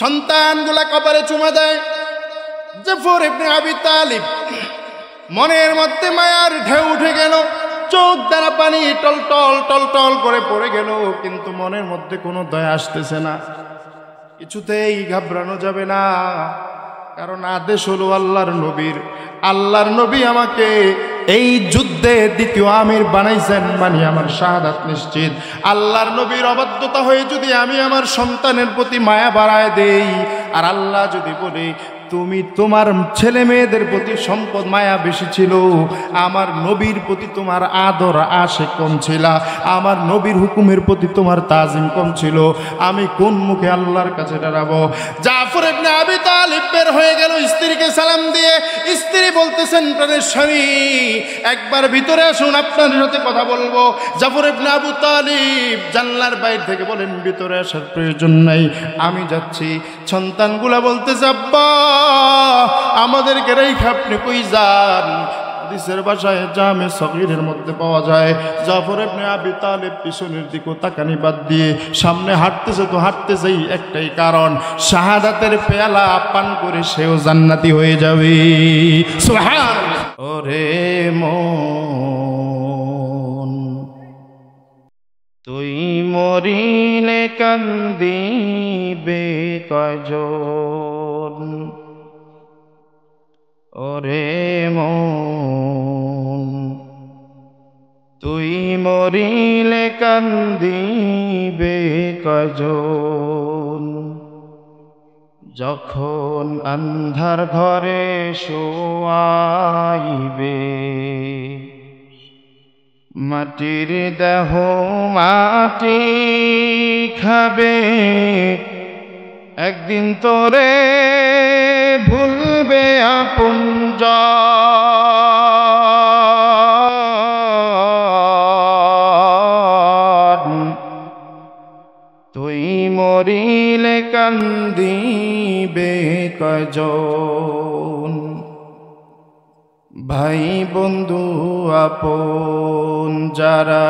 সন্তানগুলা কপালে চুমা দেয়। জাফর ইবনে আবি তালিব মনের মধ্যে মায়ার ঢেউ উঠে গেল, চোখ দ্বারা পানি টলটল টলটল করে পড়ে গেল, কিন্তু মনের মধ্যে কোনো দয়া আসতেছে না। কিছুতেই ঘাবড়ানো যাবে না, কারণ আদেশ হলো আল্লাহর নবীর। আল্লাহর নবী আমাকে এই যুদ্ধে দ্বিতীয় আমির বানাইছেন, মানে আমার শাহাদাত নিশ্চিত। আল্লাহর নবীর অবাধ্যতা হয়ে যদি আমি আমার সন্তানের প্রতি মায়া বাড়ায় দেই, আর আল্লাহ যদি বলে তুমি তোমার ছেলে মেয়েদের প্রতি সম্পদ মায়া বেশি ছিল, আমার নবীর প্রতি তোমার আদর আশে কম ছিল, আমার নবীর হুকুমের প্রতি তোমার তাজিম কম ছিল, আমি কোন মুখে আল্লাহর কাছে দাঁড়াবো? জাফর ইবনে আবি তালিব বের হয়ে গেল স্ত্রীকে সালাম দিয়ে। স্ত্রী বলতেছেন, প্রাণের স্বামী একবার ভিতরে আসুন, আপনার সাথে কথা বলবো। জাফর ইবনে আবু তালিব জানলার বাইরে থেকে বলেন, ভিতরে আসার প্রয়োজন নাই, আমি যাচ্ছি। সন্তানগুলা বলতেছে, আব্বা আমাদেরকে রেখে আপনি কই যান? হাদিসের ভাষায় জামে সগীরের মধ্যে পাওয়া যায়, জাফর ইবনে আবি তালিব পিছনের দিকে তাকানি বাদ দিয়ে সামনে হাঁটতেছে। তো হাঁটতেছেই একটাই কারণ, শাহাদাতের পেয়ালা পান করে সেও জান্নাতি হয়ে যাবে। সুবহানাল্লাহ। ওরে মন তুই মরিলে কান্দিবে কয়জন, ওরে মন তুই মরিলে কান্দিবে কয়জন, যখন আন্ধার ঘরে শোয়াইবে মাটির দেহ মাটি খাবে, একদিন তোরে ভুলবে আপনজন, তুই মরিলে কান্দিবে কয়জন, ভাই বন্ধু আপন যারা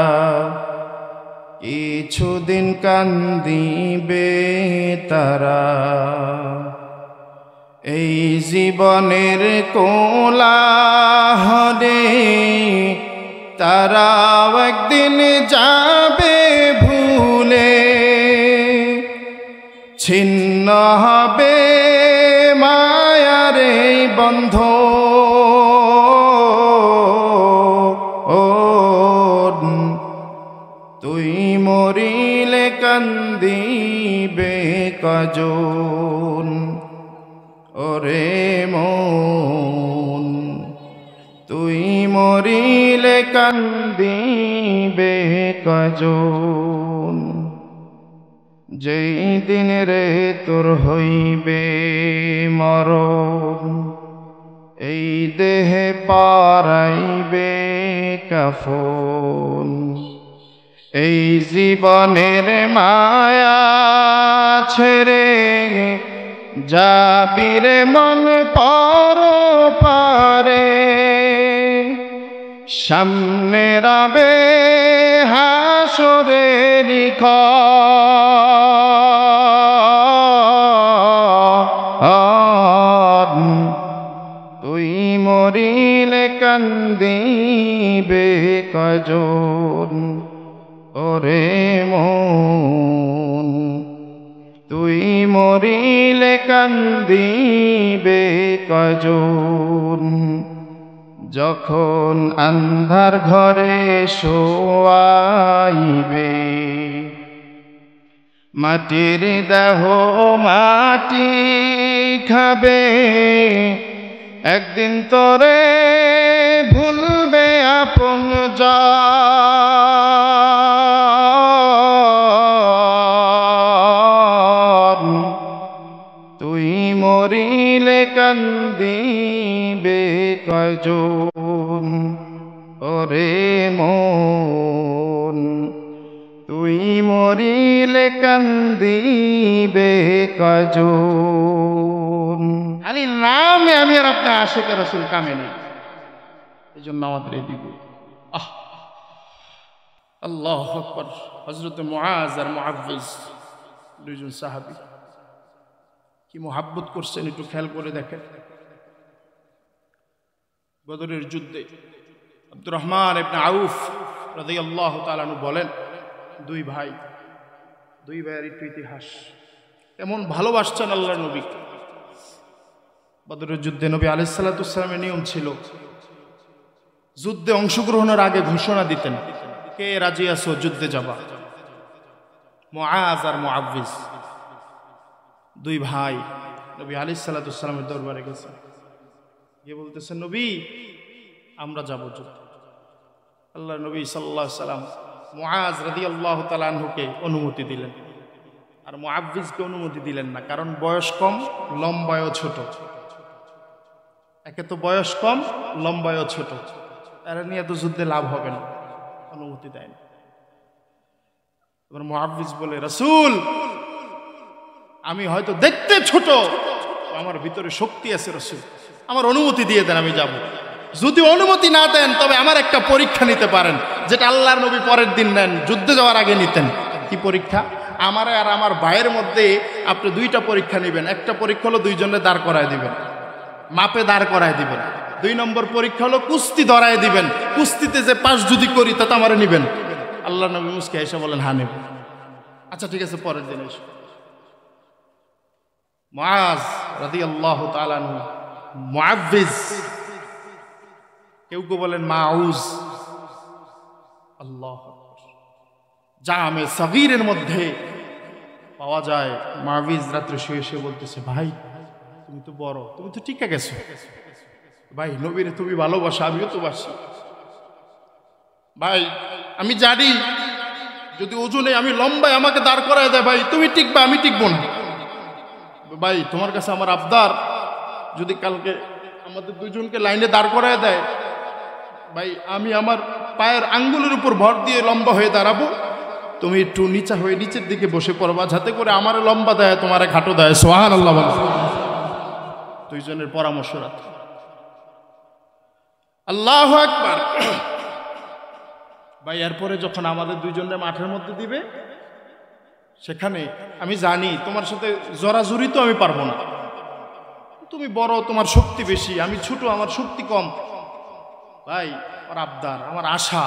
কিছুদিন কান্দিবে তারা, এই জীবনের কোলাহলে তারা একদিন যাবে ভুলে, ছিন্ন হবে মায়ার এই বন্ধন, তুই মরিলে কান্দিবে কয়জন, ওরে মন তুই মরিলে কান্দিবে কয়জন, যেই দিন রে তোর হইবে মরণ, এই দেহে পরাইবে কাফন, এই জীবনের মায়া ছেড়ে যাবিরে মন পর পারে, সামনে রবে হাসরের ক্ষণ, তুই মরিলে কান্দিবে কয়জন, ওরে মন তুই মরিলে কান্দিবে কয়জন, যখন আন্ধার ঘরে শোয়াইবে মাটির দেহ মাটি খাবে, একদিন তোরে ভুলবে আপনজন, তুই মরিলে কান্দিবে কয়জন, ওরে মন তুই মরিলে কান্দিবে কয়জন। খালি নামে আমি আর আপনার আশিক রাসূল কামে নেই, এই জন্য আমাদের এই দিকে আল্লাহু আকবার। হযরত মুআজ আর মুআফিজ দুইজন সাহাবী কি মোহাব্বত করছেন একটু খেয়াল করে দেখেন। বদরের যুদ্ধে আব্দুর রহমান ইবনে আউফ রাদিয়াল্লাহু তাআলা আনহু বলেন, দুই ভাইয়ের একটু ইতিহাস, এমন ভালোবাসছেন আল্লাহর নবী। বদরের যুদ্ধে নবী আলাইহিস সালাতু ওয়াস সালামের নিয়ম ছিল যুদ্ধে অংশগ্রহণের আগে ঘোষণা দিতেন, কে রাজি আছো যুদ্ধে যাবা। মুআজ আর মুআব্বিজ দুই ভাই নবী আলাইহিস সালাতু ওয়াস সালামের দরবারে গেছেন, গিয়ে বলতেছেন, নবী আমরা যাব যুদ্ধে। আল্লাহর নবী সাল্লাল্লাহু আলাইহি সাল্লাম মুআজ রাদিয়াল্লাহু তাআলা আনহুকে অনুমতি দিলেন, আর মুআব্বিজকে অনুমতি দিলেন না, কারণ বয়স কম, লম্বায়ও ছোট। একে তো বয়স কম, লম্বায়ও ছোট, এরা নিয়ে তো যুদ্ধে লাভ হবে না, অনুমতি দেয় না। এবার মুআব্বিজ বলে, রাসূল আমি হয়তো দেখতে ছোট, আমার ভিতরে শক্তি আছে রাসূল, আমার অনুমতি দিয়ে দেন, আমি যাব। যদি অনুমতি না দেন তবে আমার একটা পরীক্ষা নিতে পারেন, যেটা আল্লাহর নবী পরের দিন নেন, যুদ্ধে যাওয়ার আগে নিতেন। কি পরীক্ষা? আমার আর আমার ভাইয়ের মধ্যে আপনি দুইটা পরীক্ষা নেবেন। একটা পরীক্ষা হলো দুইজনে দাঁড় করায় দিবেন, মাপে দাঁড় করায় দিবেন। 2 নম্বর পরীক্ষা হলো কুস্তি ধরায় দিবেন, কুস্তিতে যে পাশ যদি করি তাতে আমারে নিবেন। আল্লাহর নবী মুস্কি এসে বলেন, হ্যাঁ নেব। আচ্ছা ঠিক আছে, পরের দিন এসো। মুআজ রাদিয়াল্লাহু তাআলা আনহু, মুআব্বিজ, কেউ কেউ বলেন মাউজ, আল্লাহু আকবার, জামে সগীরের মধ্যে পাওয়া যায়। মুআব্বিজ রাত্রে শুয়ে শুয়ে বলতেছে, ভাই তুমি তো বড়, তুমি তো টিকে গেছো, ভাই নবীরে তুমি ভালোবাসো, আমিও তো বাসি। ভাই আমি জানি যদি ওজনে আমি লম্বায় আমাকে দাঁড় করায় দেয়, ভাই তুমি টিকবা, আমি টিকবো না। ভাই তোমার কাছে আমার আবদার, যদি কালকে আমাদের দুজনকে লাইনে দাঁড় করায় দেয়, ভাই আমি আমার পায়ের আঙ্গুলের উপর ভর দিয়ে লম্বা হয়ে দাঁড়াবো, তুমি একটু নিচা হয়ে নিচের দিকে বসে পড়বা, যাতে করে আমার লম্বা দেয়, তোমার ঘাটো দেয়। সুবহানাল্লাহ বলো। দুইজনের পরামর্শ রাখ। আল্লাহু আকবার। ভাই এরপরে যখন আমাদের দুইজনের মাঠের মধ্যে দিবে, সেখানে আমি জানি তোমার সাথে জোরাজুরি তো আমি পারবো না, তুমি বড়, তোমার শক্তি বেশি, আমি ছোট, আমার শক্তি কম। ভাই আমার আবদার, আমার আশা,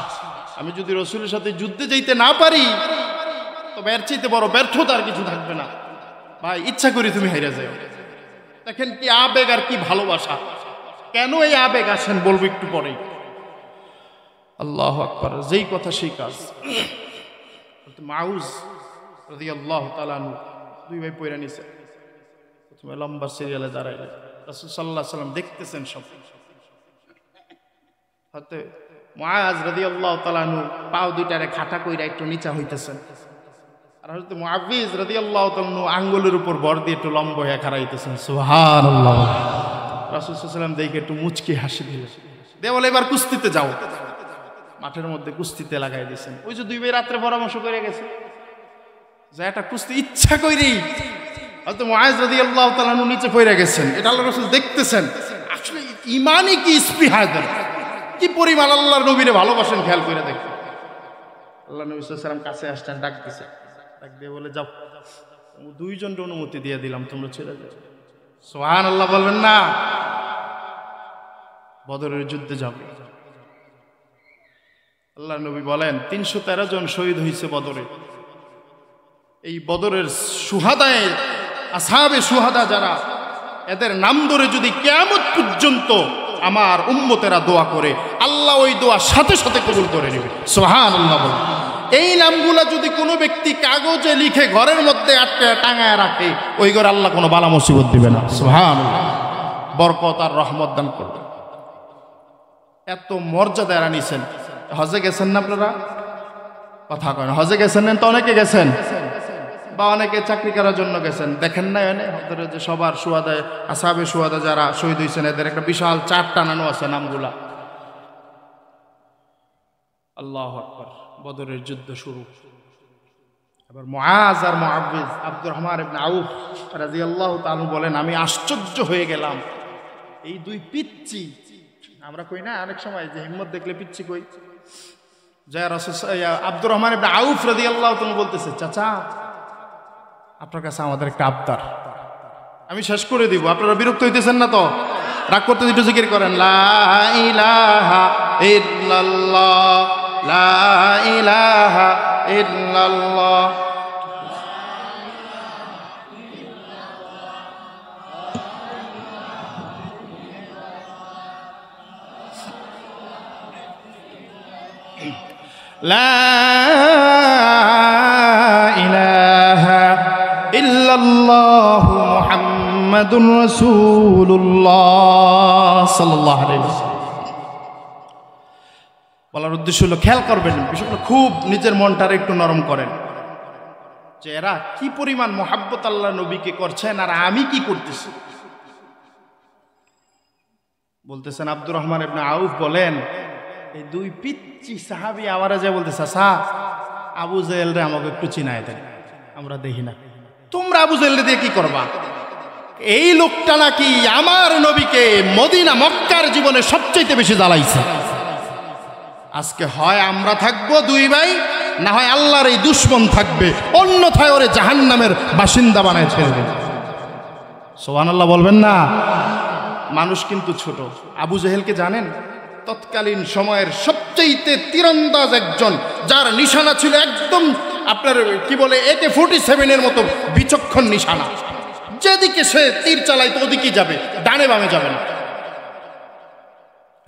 আমি যদি রাসূলের সাথে যুদ্ধে যাইতে না পারি তবে এর চাইতে বড় ব্যর্থতা আর কিছু থাকবে না। ভাই ইচ্ছা করি তুমি হেরে যাও। দেখেন কি আবেগ আর কি ভালোবাসা। কেন এই আবেগ আসেন বলবো একটু পরেই। আল্লাহু আকবার। যেই কথা সেই কাজ। মাউজ রাদিয়াল্লাহু তাআলা আনহু দুই ভাই পয়রা নিছে, প্রথমে লম্বা সিরিয়ালে দাঁড়াইলেন। রাসূল সাল্লাল্লাহু আলাইহি ওয়াসাল্লাম দেখতেছেন সব। হতে মুআজ রাদিয়াল্লাহু তাআলা আনহু পাও দুইটারে খাটা কইরা একটু নিচা হইতেছেন, আর হযরত মুআব্বিজ রাদিয়াল্লাহু তাআলা আনহু আঙ্গুলের উপর ভর দিয়ে একটু লম্বা হয়ে খাড়াইতেছেন। সুবহানাল্লাহ। রাসূল সাল্লাল্লাহু আলাইহি ওয়াসাল্লাম দেখে একটু মুচকি হাসি দিলেন, দিয়ে বলে এবার কুস্তিতে যাও। মাঠের মধ্যে কুস্তিতে লাগাই দিয়েছেন। ওই যে দুই ভাই রাত্রে পরামর্শ করে গেছে যে একটা কুস্তি ইচ্ছা কইরেই হয়তো মুআজ রাদিয়াল্লাহু তাআলা আনহু নিচে পড়ে গেছেন। এটা আল্লাহর রাসূল দেখতেছেন। আসলে ঈমানই কি স্পৃহা দেন, কি পরিমাণ আল্লাহর নবীরে ভালোবাসেন খেয়াল করে দেখেন। আল্লাহ নবী সাল্লাল্লাহু আলাইহি ওয়াসাল্লাম কাছে আসছেন, ডাক দিছে, ডাক দিয়ে বলে যাও, দুইজনকে অনুমতি দিয়ে দিলাম, তোমরা চলে যাও। সুবহানাল্লাহ বলবেন না? বদরের যুদ্ধে যাবে। আল্লাহ নবী বলেন 313 জন শহীদ হয়েছে বদরে। এই বদরের সুহাদায়ে আসহাবে সুহাদা যারা, এদের নাম ধরে যদি কিয়ামত পর্যন্ত আমার উম্মতেরা দোয়া করে, আল্লাহ ওই দোয়া সাথে সাথে কবুল করে নেবে। সুবহানাল্লাহ। এই নামগুলা যদি কোনো ব্যক্তি কাগজে লিখে ঘরের মধ্যে আটকে টাঙায় রাখে, ওই ঘরে আল্লাহ কোনো বালা মুসিবত দিবে না। সুবহানাল্লাহ। বরকত আর রহমত দান করবে। এত মর্যাদা এরা নিছেন। হজে গেছেন না আপনারা? কথা কয় না। হজে গেছেন না? তো অনেকে গেছেন, বা অনেকে চাকরি করার জন্য গেছেন। দেখেন না ওদের যে সবার সুহাদা, আসহাবে সুহাদা যারা শহীদ হয়েছেন, এদের একটা বিশাল চার্ট টানানো আছে নামগুলা। আল্লাহু আকবার। বদরের যুদ্ধ শুরু। এবার মুআজ আর মুআব্বিজ আব্দুর রহমান ইবনে আউফ রাদিয়াল্লাহু তাআলা বলেন, আমি আশ্চর্য হয়ে গেলাম, এই দুই পিচ্চি, আমরা কই না অনেক সময় যে হিম্মত দেখলে পিচ্চি কই, যা রাসূল আব্দুর রহমান ইবনে আউফ রাদিয়াল্লাহু তাআলা বলতেছে, চাচা আপনার কাছে আমাদের একটা আবদার। আমি শেষ করে দিব, আপনারা বিরক্ত হইতেছেন না তো? রাগ করতে একটু জিকির করেন, লা ইলাহা ইল্লাল্লাহ, লা ইলাহা ইল্লাল্লাহ। লা ইলাহা ইল্লাল্লাহু মুহাম্মাদুর রাসূলুল্লাহ সাল্লাল্লাহু আলাইহি ওয়াসাল্লাম। বলার উদ্দেশ্য হলো, খেয়াল করবেন, বিষয়টা খুব নিজের মনটারে একটু নরম করেন যে এরা কি পরিমাণ মুহাব্বত আল্লাহ নবীকে করছেন আর আমি কি করতেছি। বলতেছেন আব্দুর রহমান ইবনে আউফ বলেন, এই দুই পিচ্চি সাহাবী আওয়ারে যে বলতেছে, আসা আবু জেহেল রে আমাকে একটু চিনায় দেন, আমরা দেখি না। তোমরা আবু জেহেল দিয়ে কি করবা? এই লোকটা নাকি আমার নবীকে মদিনা মক্কার জীবনে সবচেয়ে বেশি জ্বালাইছে। আজকে হয় আমরা থাকবো দুই ভাই, না হয় আল্লাহর এই দুশমন থাকবে, অন্যথায় ওরে জাহান্নামের বাসিন্দা বানায় ছেড়ে দেবে। সুবহানাল্লাহ বলবেন না? মানুষ কিন্তু ছোট। আবু জেহেলকে জানেন? তৎকালীন সময়ের সবচেয়ে তীরন্দাজ একজন, যার নিশানা ছিল একদম আপনার কি বলে AK-47 এর মতো বিচক্ষণ নিশানা। যেদিকে সে তীর চালাইতো ওদিকে যাবে, ডানে বামে যাবে না।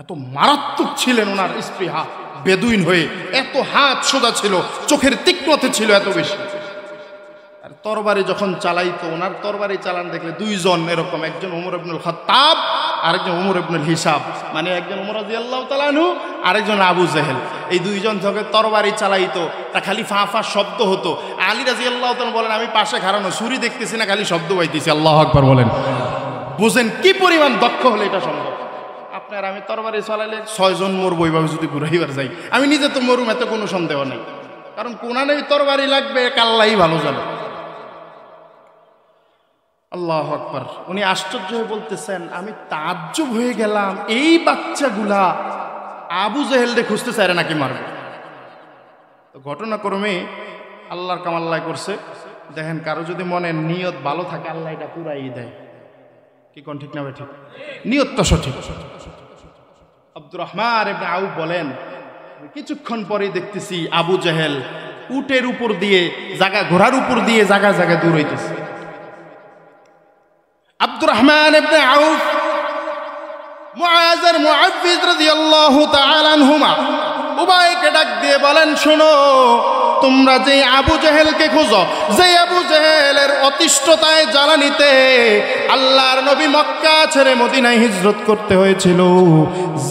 এত মারাত্মক ছিলেন ওনার স্পৃহা, বেদুইন হয়ে এত হাত সোজা ছিল, চোখের তীক্ষ্ণতা ছিল এত বেশি। আর তরবারি যখন চালাইতো, ওনার তরবারি চালান দেখলে দুইজন এরকম, একজন ওমর ইবনুল খাত্তাব আরেকজন ওমর ইবনুল হিসাব, মানে একজন ওমর রাদিয়াল্লাহু তাআলা আনহু আরেকজন আবু জেহেল। এই দুইজন যখন তরবারি চালাইতো তা খালি ফা ফা শব্দ হতো। আলী রাদিয়াল্লাহু তাআলা বলেন, আমি পাশে খাড়ানো, ছুরি দেখতেছি না, খালি শব্দ পাইতেছি। আল্লাহু আকবার বলেন। বুঝেন কি পরিমাণ দক্ষ হলে এটা সম্ভব। আপনার আমি তরবারি চালাইলে 6 জন মরবো এইভাবে যদি ঘুরাইবার যাই। আমি নিজে তো মরুম, এতে কোনো সন্দেহ নেই, কারণ কোনানে তরবারি লাগবে, কাল্লাই ভালো যাবে। আল্লাহু আকবার। উনি আশ্চর্য হয়ে বলতেছেন, আমি তাজ্জুব হয়ে গেলাম, এই বাচ্চাগুলা আবু জেহেলকে খুঁজতে চায় নাকি মারবে। তো ঘটনাক্রমে আল্লাহর কামাল্লাহ করছে। দেখেন, কারো যদি মনে নিয়ত ভালো থাকে, আল্লাহ এটা পুরাই দেয়। কি কোন ঠিক না? ঠিক, নিয়তটা সঠিক। আব্দুর রহমান ইবনে আউফ বলেন, কিছুক্ষণ পরে দেখতেছি আবু জেহেল উটের উপর দিয়ে জায়গা, ঘোড়ার উপর দিয়ে জায়গা জায়গা দূর হইতেছে। আব্দুর রহমান ইবনে আউফ মুআজ আর মুআফিজ রাদিয়াল্লাহু তাআলা আনহুমা উভয়কে ডাক দিয়ে বলেন, শোনো, তোমরা যে আবু জেহেলকে খোঁজো, যে আবু জেহেলের অতিষ্ঠতায় জ্বালানিতে আল্লাহর নবী মক্কা ছেড়ে মদিনায় হিজরত করতে হয়েছিল,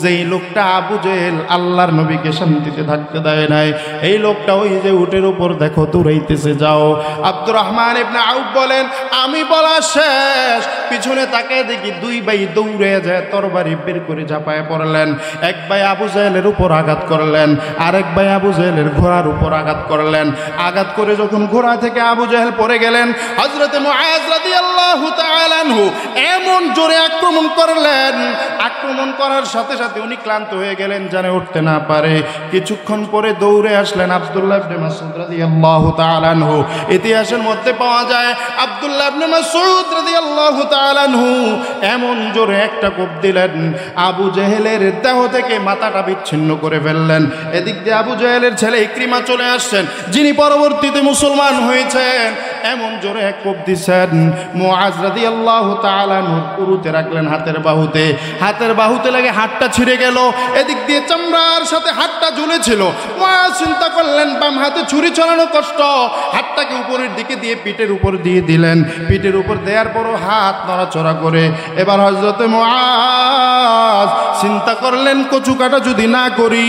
যেই লোকটা আবু জেহেল আল্লাহর নবীকে শান্তিতে থাকতে দেয় নাই, এই লোকটা ওই যে উটের উপর দেখো দৌড়াইতেছে, যাও। আব্দুর রহমান ইবনে আউফ বলেন, আমি বলা শেষ, পিছনে তাকায় দেখি দুই ভাই দৌড়ে যায়, তরবারি বের করে ঝাঁপায় পড়লেন। এক ভাই আবু জেহেলের উপর আঘাত করলেন, আরেক ভাই আবু জেহেলের ঘোড়ার উপর আঘাত করলেন। আঘাত করে যখন ঘোড়া থেকে আবু জেহেল পড়ে গেলেন, হযরতে মুআজ রাদিয়াল্লাহু তাআলা আনহু এমন জোরে আক্রমণ করলেন, আক্রমণ করার সাথে সাথে উনি ক্লান্ত হয়ে গেলেন, জানে উঠতে না পারে। কিছুক্ষণ পরে দৌড়ে আসলেন আব্দুল্লাহ ইবনে মাসউদ রাদিয়াল্লাহু তাআলা আনহু। ইতিহাসের মধ্যে পাওয়া যায় আব্দুল্লাহ ইবনে মাসউদ রাদিয়াল্লাহু তাআলা আনহু এমন জোরে একটা কোপ দিলেন, আবু জেহেলের দেহ থেকে মাথাটা বিচ্ছিন্ন করে ফেললেন। এদিক দিয়ে আবু জেহেলের ছেলে ইকরিমা চলে আসছেন, যিনি পরবর্তীতে মুসলমান হয়েছেন। এমন জোরে এক কোপ দিচ্ছেন, মুআজ রাদিয়াল্লাহু তাআলা আনহুর উরুতে রাখলেন, হাতের বাহুতে। হাতের বাহুতে লাগে হাতটা ছিঁড়ে গেল, এদিক দিয়ে চামড়ার সাথে হাতটা ঝুলেছিল। মুআজ চিন্তা করলেন, বাম হাতে ছুরি চালানো কষ্ট, হাতটাকে উপরের দিকে দিয়ে পিঠের উপর দিয়ে দিলেন। পিঠের উপর দেওয়ার পরও হাত নড়াচড়া করে। এবার হযরতে মুআজ চিন্তা করলেন, কচু কাটা যদি না করি,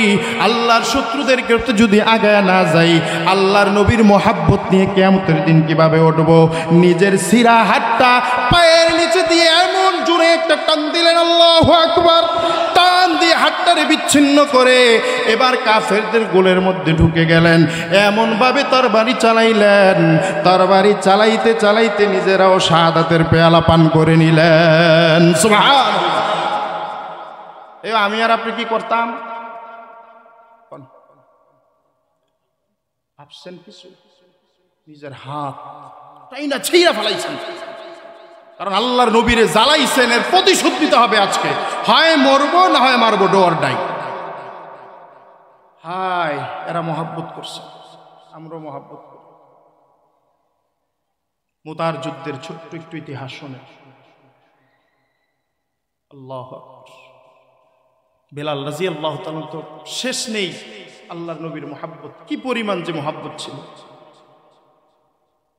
আল্লাহর শত্রুদের করতে যদি আগায় না যাই, আল্লাহর নবীর মোহাব্বত নিয়ে কিয়ামতের দিন কিভাবে উঠবো। নিজের সিরা হাতটা পায়ের নিচে দিয়ে এমন জোরে একটা টান দিলেন, আল্লাহু আকবার। টান দিয়ে হাতটারে বিচ্ছিন্ন করে এবার কাফেরদের গোলের মধ্যে ঢুকে গেলেন। এমন ভাবে তরবারি চালাইলেন, তরবারি চালাইতে চালাইতে নিজেরাও শাহাদাতের পেয়ালা পান করে নিলেন। সুবহানাল্লাহ। আমি আর আপনি কি করতাম? ভাবছেন কিছু? নিজের হাত তাই না ছিঁড়া ফেলাইছেন। কারণ আল্লাহর নবীরে জ্বালাইছেন, এর প্রতিশোধ নিতে হবে আজকে। হয় মরবো না হয় মারবো, ডোর ডাই। হায়, এরা মহাব্বত করছে, আমরাও মহাব্বত করি। মুতার যুদ্ধের ছোট্ট একটু ইতিহাস শুনে। আল্লাহ আকবার। বেলাল রাদিয়াল্লাহু তাআলা তো শেষ নেই আল্লাহর নবীর মহাব্বত, কি পরিমাণ যে মহাব্বত ছিল।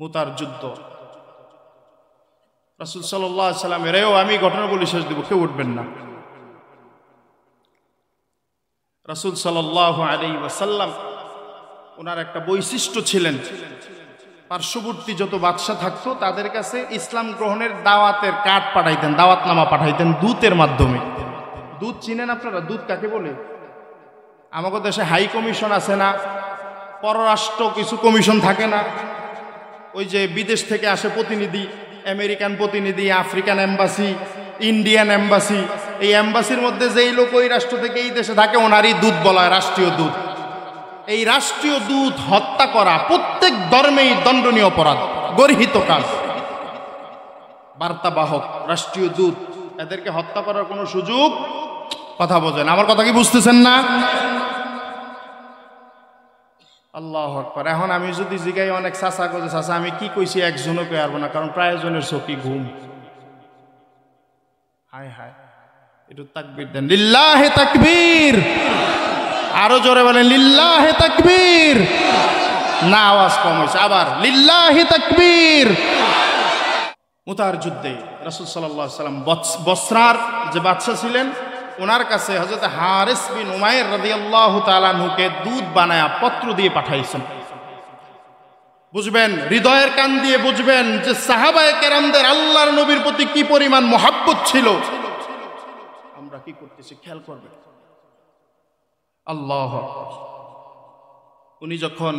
মুতার যুদ্ধ, রাসূল সাল্লাল্লাহু আলাইহি সাল্লামের, আমি ঘটনা বলে শেষ দেব, কেউ উঠবেন না। রাসূল সাল্লাল্লাহু আলাইহি ওয়াসাল্লাম ওনার একটা বৈশিষ্ট্য ছিলেন, পার্শ্ববর্তী যত বাদশা থাকতো তাদের কাছে ইসলাম গ্রহণের দাওয়াতের কার্ড পাঠাইতেন, দাওয়াতনামা পাঠাইতেন দূতের মাধ্যমে। দূত চিনেন আপনারা? দূত কাকে বলে? আমাদের দেশে হাই কমিশন আছে না, পররাষ্ট্র কিছু কমিশন থাকে না, ওই যে বিদেশ থেকে আসে প্রতিনিধি, আমেরিকান প্রতিনিধি, আফ্রিকান এম্বাসি, ইন্ডিয়ান এম্বাসি। এই এম্বাসির মধ্যে যেই লোক ওই রাষ্ট্র থেকে এই দেশে থাকে ওনারই দূত বলা হয়, রাষ্ট্রীয় দূত। এই রাষ্ট্রীয় দূত হত্যা করা প্রত্যেক ধর্মেই দণ্ডনীয় অপরাধ, গর্হিত কাজ। বার্তাবাহক, রাষ্ট্রীয় দূত, এদেরকে হত্যা করার কোনো সুযোগ, কথা বোঝেন আমার কথা কি বুঝতেছেন না? আল্লাহু আকবার। এখন আমি যদি জিগাই অনেক চাচা কইছে, চাচা আমি কি কইছি একজনও কই পারবো না, কারণ প্রায়জনের চোখে ঘুম। হায় হায়, একটু তাকবীর দেন, লিল্লাহি তাকবীর। আরো জোরে বলেন লিল্লাহি তাকবীর। না, আওয়াজ কম হয়েছে, আবার লিল্লাহি তাকবীর। মুতার যুদ্ধে রাসূল সাল্লাল্লাহু আলাইহি সাল্লাম বসরার যে বাদশা ছিলেন ওনার কাছে হযরত হারিস বিন উমাইর রাদিয়াল্লাহু তাআলা আনহুকে দুধ বানায়া পত্র দিয়ে পাঠাইছেন। বুঝবেন, হৃদয়ের কান দিয়ে বুঝবেন যে সাহাবায়ে কেরামদের আল্লাহর নবীর প্রতি কি পরিমাণ মহব্বত ছিল। আমরা কি করতেছি খেয়াল করবেন। আল্লাহু আকবার। উনি যখন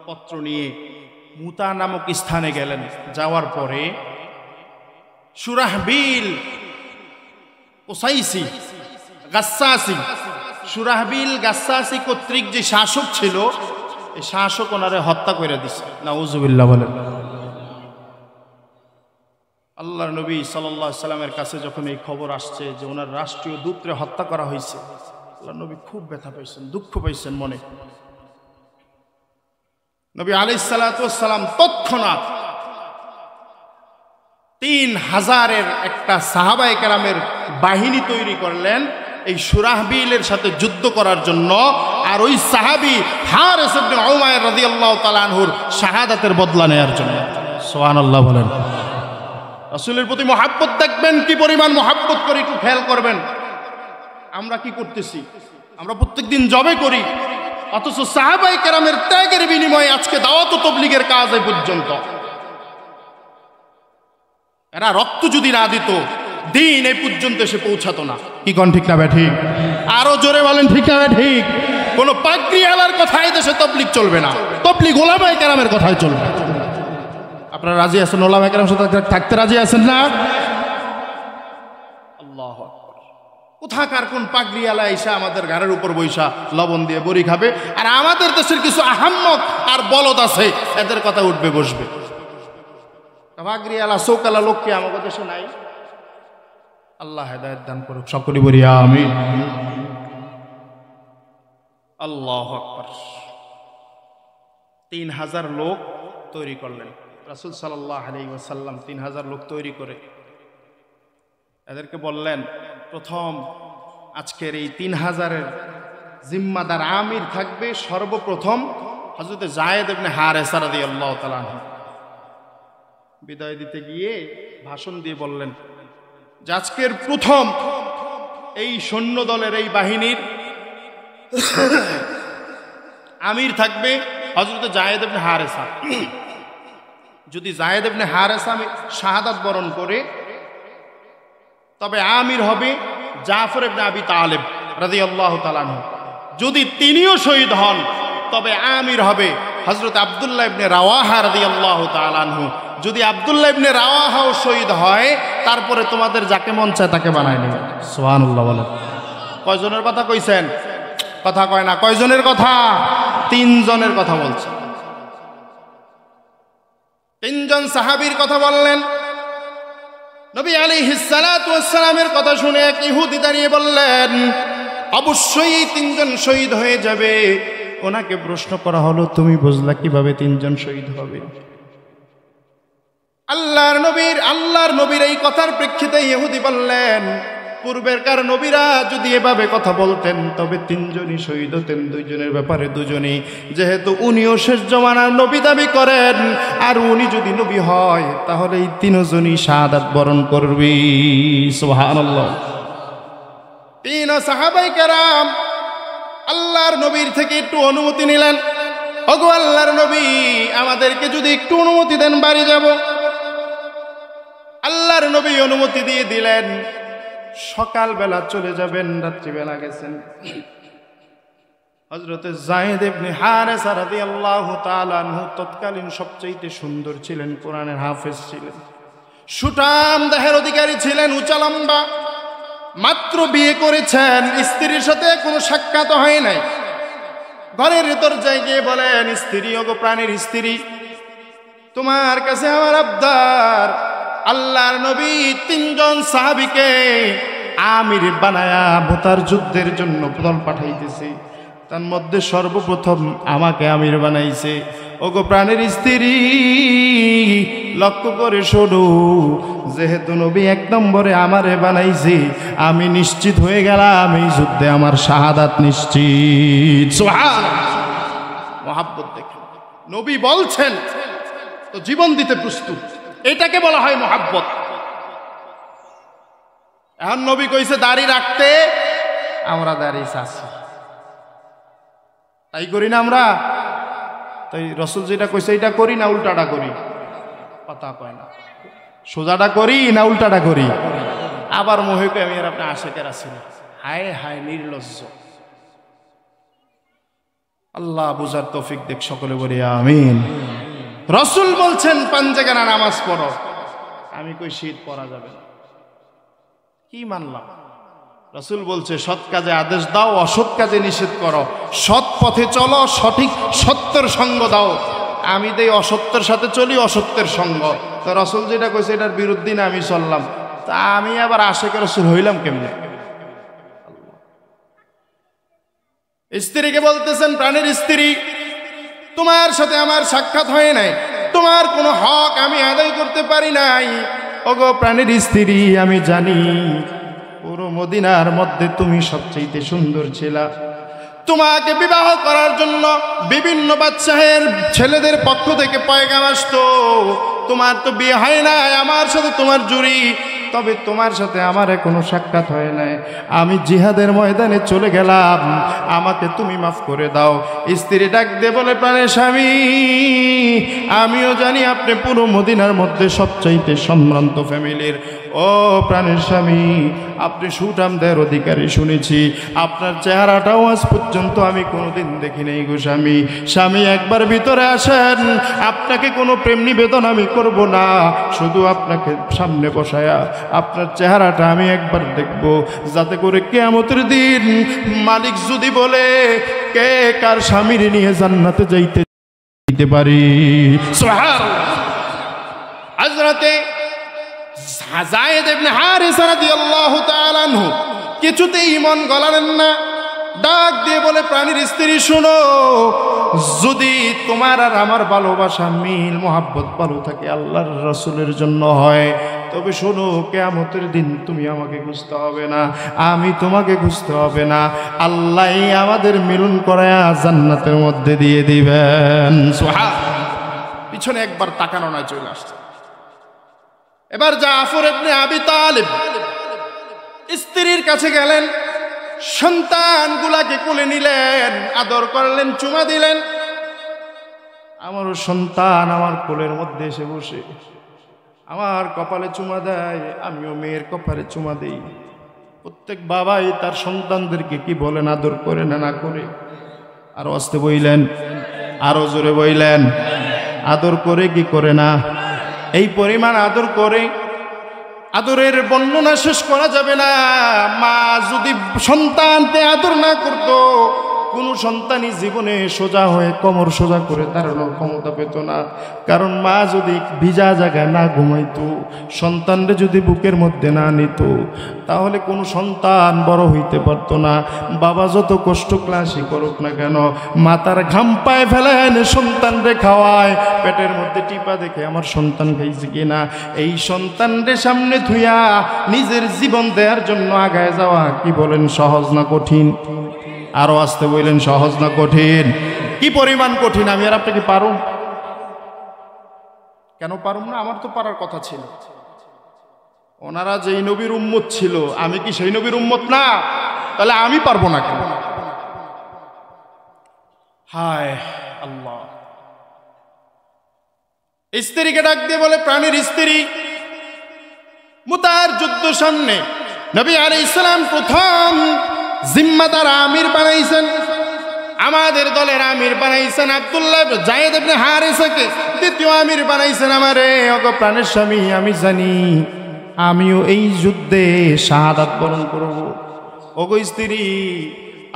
পত্র নিয়ে মুতা নামক স্থানে গেলেন, যাওয়ার পরে সুরাহবিল ওসাইসি গাসসাসি, সুরাহবিল গাসসাসি কর্তৃক যে শাসক ছিল, এই শাসক ওনারে হত্যা করে দিছে। নাউজুবিল্লাহ বলেন। আল্লাহর নবী সাল্লাল্লাহু আলাইহি সাল্লামের কাছে যখন এই খবর আসছে যে ওনার রাষ্ট্রীয় দূতরে হত্যা করা হয়েছে, আল্লাহর নবী খুব ব্যথা পাইছেন, দুঃখ পাইছেন মনে। নবী আলাইহিস সালাতু ওয়াস সালাম তৎক্ষণাৎ 3000-এর একটা সাহাবায়ে কেরামের বাহিনী তৈরি করলেন এই সুরাহবিলের সাথে যুদ্ধ করার জন্য, আর ওই সাহাবী হারিস ইবনে উমাইর রাদিয়াল্লাহু তাআলা আনহুর শাহাদাতের বদলা নেয়ার জন্য। সুবহানাল্লাহ বলেন। রাসূলের প্রতি মহব্বত দেখবেন কি পরিমাণ মহব্বত করি, একটু খেয়াল করবেন। আমরা কি করতেছি? আমরা প্রত্যেকদিন জবে করি, অথচ সাহাবায়ে কেরামের ত্যাগের বিনিময়ে আজকে দাওয়াত ও তাবলীগের কাজ এই পর্যন্ত। এরা রক্ত যদি না দিত, দিন এই পর্যন্ত এসে পৌঁছাতো না। কি কোন ঠিক না ঠিক? আরো জোরে বলেন ঠিক না ঠিক? কোন পাগড়িওয়ালার কথাই দেশে তাবলীগ চলবে না, তাবলীগ উলামায়ে কেরামের কথাই চলবে। আপনারা রাজি আছেন? উলামায়ে কেরামের সাথে থাকতে রাজি আছেন না? আল্লাহু আকবার। কোথাকার কোন পাগড়িওয়ালা এসে আমাদের ঘরের উপর বৈশা লবণ দিয়ে বড়ি খাবে, আর আমাদের দেশের কিছু আহাম্মক আর বলদ আছে, এদের কথা উঠবে বসবে। পাগড়িওয়ালা চৌকালা লোক কি আমাদের দেশে নাই? আল্লাহ হেদায়েত দান করুক, সকলে বলি আমিন। আল্লাহু আকবার। 3000 লোক তৈরি করলেন রাসূল সাল্লাল্লাহু আলাইহি ওয়াসাল্লাম। 3000 লোক তৈরি করে এদেরকে বললেন, প্রথম আজকের এই 3000-এর জিম্মাদার আমির থাকবে সর্বপ্রথম হযরত যায়েদ ইবনে হারেসা রাদিয়াল্লাহু তাআলা আনহু। বিদায় দিতে গিয়ে ভাষণ দিয়ে বললেন যে আজকের প্রথম এই সৈন্য দলের, এই বাহিনীর আমির থাকবে হযরত যায়েদ ইবনে হারেসা। যদি যায়েদ ইবনে হারেসা শাহাদাত বরণ করে তবে আমির হবে জাফর ইবনে আবি তালেব রাদিয়াল্লাহু তাআলা আনহু। যদি তিনিও শহীদ হন তবে আমির হবে হযরত আব্দুল্লাহ ইবনে রাওয়াহা রাদিয়াল্লাহু তাআলা আনহু। যদি আব্দুল্লাহ ইবনে রাওয়াহাও শহীদ হয়, তারপরে তোমাদের যাকে মন চায় তাকে বানায় নেবে। সুবহানাল্লাহ বলেন। কয়জনের কথা কইছেন? কথা কয় না। কয়জনের কথা? 3 জনের কথা বলছে। 3 জন সাহাবীর কথা বললেন। নবী আলাইহিস সালাতু ওয়াস সালামের কথা শুনে এক ইহুদি দাঁড়িয়ে বললেন, অবশ্যই 3 জন শহীদ হয়ে যাবে। ওনাকে প্রশ্ন করা হলো, তুমি বুঝলা কিভাবে 3 জন শহীদ হবে? আল্লাহর নবীর এই কথার প্রেক্ষিতে ইহুদি বললেন, পূর্বেরকার নবীরা যদি এভাবে কথা বলতেন তবে 3 জনই শহীদ হতেন, 2 জনের ব্যাপারে 2 জনই। যেহেতু উনিও শেষ জমানার নবী দাবি করেন, আর উনি যদি নবী হয় তাহলে এই 3 জনই শাহাদাত বরণ করবে। সুবহানাল্লাহ। 3 সাহাবায়ে কেরাম আল্লাহর নবীর থেকে একটু অনুমতি নিলেন, ওগো আল্লাহর নবী, আমাদেরকে যদি একটু অনুমতি দেন বাড়ি যাব। আল্লাহর নবী অনুমতি দিয়ে দিলেন, সকালবেলা চলে যাবেন, রাত্রিবেলা গেছেন। হযরত যায়েদ ইবনে হারেসা রাদিয়াল্লাহু তাআলা আনহু তৎকালীন সবচেয়ে সুন্দর ছিলেন, কোরআনের হাফেজ ছিলেন, সুঠাম দেহের অধিকারী ছিলেন, উঁচা লম্বা। মাত্র বিয়ে করেছেন, স্ত্রীর সাথে কোনো সাক্ষাৎ হয় নাই। ঘরের ভিতর যাই গিয়ে বলেন, স্ত্রী, ওগো প্রাণের স্ত্রী, তোমার কাছে আমার আবদার, আল্লাহর নবী 3 জন সাহাবীকে আমির বানায়া ভোতার যুদ্ধের জন্য দল পাঠাইতেছে, তার মধ্যে সর্বপ্রথম আমাকে আমির বানাইছে। ওগো প্রাণের স্ত্রী, লক্ষ্য করে শোনো, যেহেতু নবী 1 নম্বরে আমারে বানাইছে, আমি নিশ্চিত হয়ে গেলাম এই যুদ্ধে আমার শাহাদাত নিশ্চিত। সুবহানাল্লাহ। মহব্বত দেখেন, নবী বলছেন তো জীবন দিতে প্রস্তুত, এটাকে বলা হয় মহব্বত। এখন নবী কইছে দাড়ি রাখতে, আমরা দাড়ি চাচ্ছি, তাই করি না আমরা? তাই রসুল যেটা কইছে এটা করি না উল্টাটা করি? কথা কয় না, সোজাটা করি না উল্টাটা করি? আবার মোহেকে আমি আর আপনি আশেকের আছি না। হায় হায় নির্লজ্জ। আল্লাহ বুঝার তৌফিক দেখ, সকলে বলি আমিন। রসুল বলছেন 5 জায়গায় নামাজ পড়ো, আমি কই শীত পড়া যাবে না, কি মানলাম? রসুল বলছে সৎ কাজে আদেশ দাও, অসৎ কাজে নিষেধ করো, সৎ পথে চলো, সঠিক সত্যের সঙ্গ দাও। আমি দেই অসত্যের সাথে চলি, অসত্যের সঙ্গ। তো রসুল যেটা কইছে এটার বিরুদ্ধে না আমি চললাম, তা আমি আবার আশেকের রসুল হইলাম কেমনে? স্ত্রীকে বলতেছেন, প্রাণের স্ত্রী, তোমার সাথে আমার সাক্ষাৎ হয় নাই, তোমার কোনো হক আমি আদায় করতে পারি নাই। ওগো প্রাণের স্ত্রী, আমি জানি পুরো মদিনার মধ্যে তুমি সবচেয়ে সুন্দর ছিলা। তোমাকে বিবাহ করার জন্য বিভিন্ন বাদশাহের ছেলেদের পক্ষ থেকে পয়গাম আসতো। তোমার তো বিয়ে হয় নাই, আমার সাথে তোমার জুড়ি, তবে তোমার সাথে আমার কোনো সাক্ষাৎ হয় নাই। আমি জিহাদের ময়দানে চলে গেলাম, আমাকে তুমি মাফ করে দাও। স্ত্রী ডাক দিয়ে বলে, প্রাণের স্বামী, আমিও জানি আপনি পুরো মদিনার মধ্যে সবচাইতে সম্ভ্রান্ত ফ্যামিলির। ও প্রাণের স্বামী, আপনি সুঠামদের অধিকারী শুনেছি, আপনার চেহারাটাও আজ পর্যন্ত আমি কোনোদিন দেখি নাই গো স্বামী। স্বামী, একবার ভিতরে আসেন, আপনাকে কোনো প্রেম নিবেদন আমি করব না, শুধু আপনাকে সামনে বসায়া আপনার চেহারাটা আমি একবার দেখব, যাতে করে কিয়ামতের দিন মালিক যদি বলে কে কার স্বামীর নিয়ে জান্নাতে যাইতে পারি। সুবহানাল্লাহ। হযরতে যায়েদ ইবনে হারেসা রাদিয়াল্লাহু তাআলা আনহু কিছুতেই মন গলালেন না, ডাক দিয়ে বলে, প্রাণীর স্ত্রী শোনো, যদি তোমার আর আমার ভালোবাসা মিল মোহাব্বত ভালো থাকে আল্লাহর রাসূলের জন্য হয়, তবে শোনো, কিয়ামতের দিন তুমি আমাকে খুঁজতে হবে না, আমি তোমাকে খুঁজতে হবে না, আল্লাহ আমাদের মিলন করায়া জান্নাতের মধ্যে দিয়ে দিবেন। সুবহানাল্লাহ। পিছনে একবার তাকানো না, চলে আসছে। এবার জাফর ইবনে আবি তালিব স্ত্রীর কাছে গেলেন, সন্তানগুলাকে কোলে নিলেন, আদর করলেন, চুমা দিলেন। আমার সন্তান আমার কোলের মধ্যে এসে বসে আমার কপালে চুমা দেয়, আমিও মেয়ের কপালে চুমা দেই। প্রত্যেক বাবাই তার সন্তানদেরকে কি বলেন, আদর করে না না করে? আরো আস্তে বইলেন, আরো জোরে বইলেন, আদর করে কি করে না? এই পরিমাণ আদর করে, আদরের বর্ণনা শেষ করা যাবে না। মা যদি সন্তানকে আদর না করত কোনো সন্তানই জীবনে সোজা হয়ে কোমর সোজা করে দাঁড়ানোর ক্ষমতা পেত না। কারণ মা যদি ভিজা জায়গায় না ঘুমাইতো, সন্তানরে যদি বুকের মধ্যে না নিত, তাহলে কোনো সন্তান বড় হইতে পারত না। বাবা যত কষ্ট ক্লাসই করুক না কেন, মাতার ঘাম পায়ে ফেলেন সন্তানরে খাওয়ায়, পেটের মধ্যে টিপা দেখে আমার সন্তান খাইছে কিনা। এই সন্তানরে সামনে থুইয়া নিজের জীবন দেওয়ার জন্য আগায় যাওয়া কি বলেন সহজ না কঠিন? আরো আসতে বললেন সহজ না কঠিন? কি পরিমাণ কঠিন! আমি আর আপনাকে পারুম? কেন পারুম না? আমার তো পারার কথা ছিল। ওনারা যেই নবীর উম্মত ছিল, আমি কি সেই নবীর উম্মত না? তাহলে আমি পারবো না কেন? হায় আল্লাহ! স্ত্রীকে ডাক দিয়ে বলে, প্রাণীর স্ত্রী, মুতার যুদ্ধ সামনে নবী আলাইহিস সালাম প্রথম জিম্মাদার আমির বানাইছেন, আমাদের দলের আমির বানাইছেন আব্দুল্লাহ যায়েদ ইবনে হারিসাকে, দ্বিতীয় আমির বানাইছেন আমারে। ওগো প্রাণের স্বামী, আমি জানি আমিও এই যুদ্ধে শাহাদাত বরণ করব। ওগো স্ত্রী,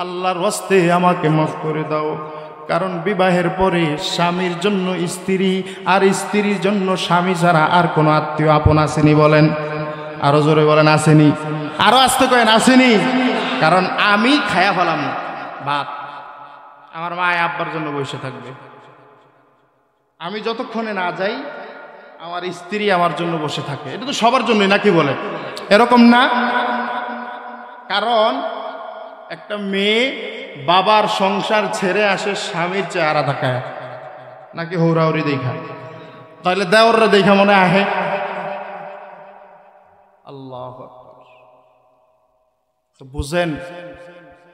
আল্লাহর ওয়াস্তে আমাকে মাফ করে দাও। কারণ বিবাহের পরে স্বামীর জন্য স্ত্রী আর স্ত্রীর জন্য স্বামী ছাড়া আর কোনো আত্মীয় আপন আসেনি? বলেন, আরো জোরে বলেন, আসেনি? আরো আসতে কয়েন, আসেনি? কারণ আমি খায়া ফেলাম ভাত, আমার মা আব্বার জন্য বসে থাকবে। আমি যতক্ষণে না যাই, আমার স্ত্রী আমার জন্য বসে থাকে। এটা তো সবার জন্যই নাকি বলে? এরকম না? কারণ একটা মেয়ে বাবার সংসার ছেড়ে আসে স্বামীর চেহারা দেখায়, নাকি হৌরাহৌরি দেখা? তাহলে দেওররা দেখা মনে আহে। আল্লাহ তো বুঝেন,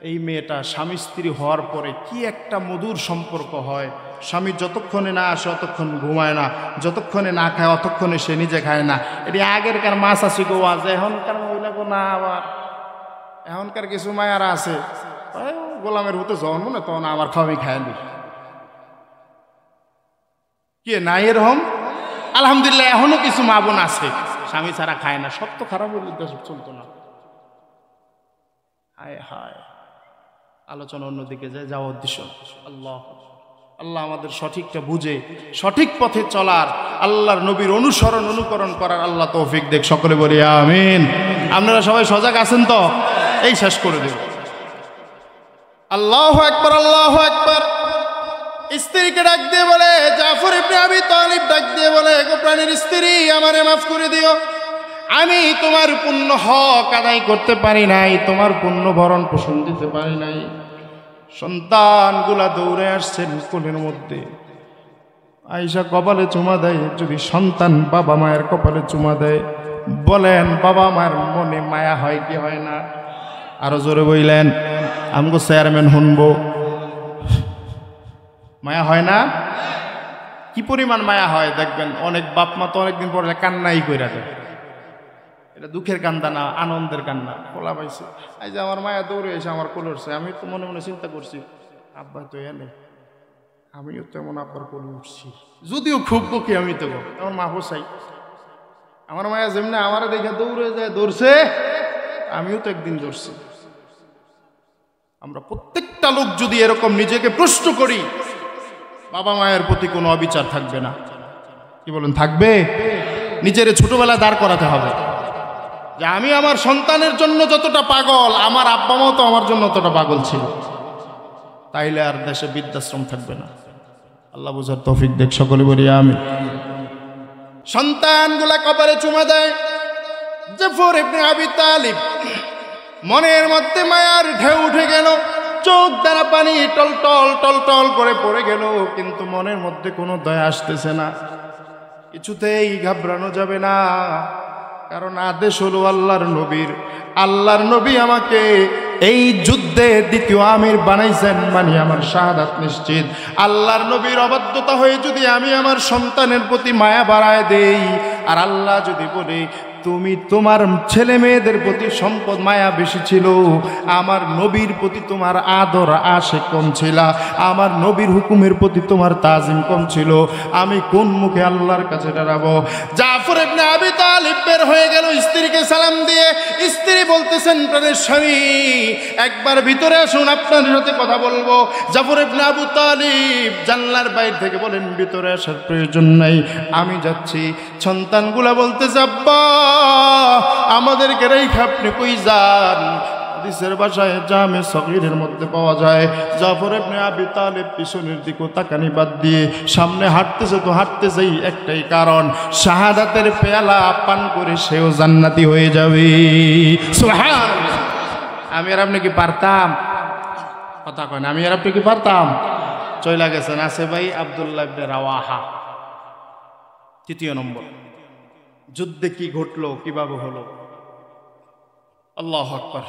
এই মেয়েটা স্বামী স্ত্রী হওয়ার পরে কি একটা মধুর সম্পর্ক হয়। স্বামী যতক্ষণে না আসে অতক্ষণ ঘুমায় না, যতক্ষণে না খায় অতক্ষণে সে নিজে খায় না। এটি আগেরকার মাছ আসি গো আছে, এখনকার মহিলা গো না। আবার এখনকার কিছু মায়ারা আছে, গোলামের হতে জন্ম না, তখন আমার খাওয়াই খায়নি। কে নাই এরকম? আলহামদুলিল্লাহ, এখনো কিছু মা বোন আছে স্বামী ছাড়া খায় না। সব তো খারাপ হইলে চলতো না। হায় হায়, আলোচনা অন্যদিকে যাওয়া উদ্দেশ্য। আল্লাহ আল্লাহ আমাদের সঠিকটা বুঝে সঠিক পথে চলার, আল্লাহর নবীর অনুসরণ অনুকরণ করার আল্লাহ তৌফিক দেখ। সকলে বলি আমিন। আপনারা সবাই সজাগ আছেন তো? এই শেষ করে দেব। আল্লাহু আকবার, আল্লাহু আকবার। স্ত্রীকে ডাক দিয়ে বলে, জাফর ইবনে আবি তালিব ডাক দিয়ে বলে, গো প্রাণীর স্ত্রী, আমারে মাফ করে দিও। আমি তোমার পূর্ণ হক আদায় করতে পারি নাই, তোমার পূর্ণ ভরণ পোষণ দিতে পারি নাই। সন্তানগুলা দৌড়ে আসছেন কোলের মধ্যে, আয়েশা কপালে চুমা দেয়। যদি সন্তান বাবা মায়ের কপালে চুমা দেয়, বলেন বাবা মায়ের মনে মায়া হয় কি হয় না? আরো জোরে বইলেন, আমগো চেয়ারম্যান শুনবো। মায়া হয় না? কি পরিমাণ মায়া হয় দেখবেন। অনেক বাপ মা তো অনেকদিন পরে কান্নাই কইরা দেয়। এটা দুঃখের কান্দা না, আনন্দের কান্না। কোলা পাইছে, এই যে আমার মায়া দৌড়ে এসে আমার কোলে উঠছে। আমি তো মনে মনে চিন্তা করছি, আব্বা তো এলে, আমিও তো এমন আব্বার কোলে উঠছি। যদিও খুব বকি আমি তো, আমার মা হোসাই, আমার মায়া যেমনি আমার দেখে দৌড়ে যায়, দৌড়ছে, আমিও তো একদিন দৌড়ছি। আমরা প্রত্যেকটা লোক যদি এরকম নিজেকে প্রশ্ন করি, বাবা মায়ের প্রতি কোনো অবিচার থাকবে না। কি বলেন, থাকবে? নিজের ছোটবেলায় দাঁড় করাতে হবে যে আমি আমার সন্তানের জন্য যতটা পাগল, আমার আব্বা মাও তো আমার জন্য ততটা পাগল ছিল। তাইলে আর দেশে বৃদ্ধাশ্রম থাকবে না। আল্লাহ বুঝার তৌফিক দেখ। সকলে বলি আমিন। সন্তানগুলা কপালে চুমা দেয়। জাফর ইবনে আবি তালিব মনের মধ্যে মায়ার ঢেউ উঠে গেল, চোখ দ্বারা পানি টলটল টলটল করে পড়ে গেল, কিন্তু মনের মধ্যে কোনো দয়া আসতেছে না। কিছুতেই ঘাবড়ানো যাবে না, কারণ আদেশ হলো আল্লাহর নবীর। আল্লাহর নবী আমাকে এই যুদ্ধে দ্বিতীয় আমির বানাইছেন, মানে আমার শাহাদাত নিশ্চিত। আল্লাহর নবীর অবাধ্যতা হয়ে যদি আমি আমার সন্তানের প্রতি মায়া বাড়ায় দেই, আর আল্লাহ যদি বলে তুমি তোমার ছেলে মেয়েদের প্রতি সম্পদ মায়া বেশি ছিল, আমার নবীর প্রতি তোমার আদর আশে কম ছিল, আমার নবীর হুকুমের প্রতি তোমার তাজিম কম ছিল, আমি কোন মুখে আল্লাহর কাছে দাঁড়াবো? জাফর ইবনে আবি তালিব বের হয়ে গেল স্ত্রীকে সালাম দিয়ে। স্ত্রী বলতেছেন, প্রাণের স্বামী একবার ভিতরে আসুন, আপনার সাথে কথা বলবো। জাফর ইবনে আবু তালিব জানলার বাইরে থেকে বলেন, ভিতরে আসার প্রয়োজন নাই, আমি যাচ্ছি। সন্তানগুলা বলতেছে, আব্বা আমাদেরকে রেখে আপনি কই যান? হাদিসের ভাষায় জামে সগীরের মধ্যে পাওয়া যায়, জাফর ইবনে আবি তালিব পিছনের দিকে তাকানি বাদ দিয়ে সামনে হাঁটতেছে। তো হাঁটতেছেই একটাই কারণ, শাহাদাতের পেয়ালা পান করে সেও জান্নাতি হয়ে যাবে। সুবহানাল্লাহ। আমি আর আপনি কি পারতাম? কথা কয় না, আমি আর আপনি কি পারতাম? চইলা গেছেন। আছে ভাই আব্দুল্লাহ ইবনে রাওয়াহা, 3 নম্বর। যুদ্ধে কি ঘটলো, কিভাবে হলো? আল্লাহু আকবার।